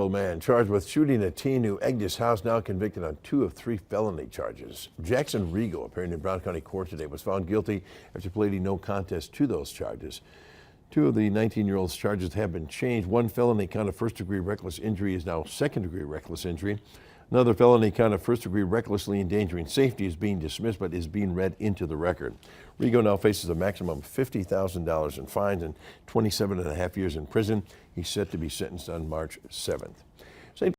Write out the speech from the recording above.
Old man charged with shooting a teen who egged his house, now convicted on 2 of 3 felony charges. Jackson Rigo, appearing in Brown County Court today, was found guilty after pleading no contest to those charges. 2 of the 19-year-old's charges have been changed. 1 felony count of first-degree reckless injury is now second-degree reckless injury. Another felony count of first-degree recklessly endangering safety is being dismissed but is being read into the record. Rigo now faces a maximum of $50,000 in fines and 27.5 years in prison. He's set to be sentenced on March 7th.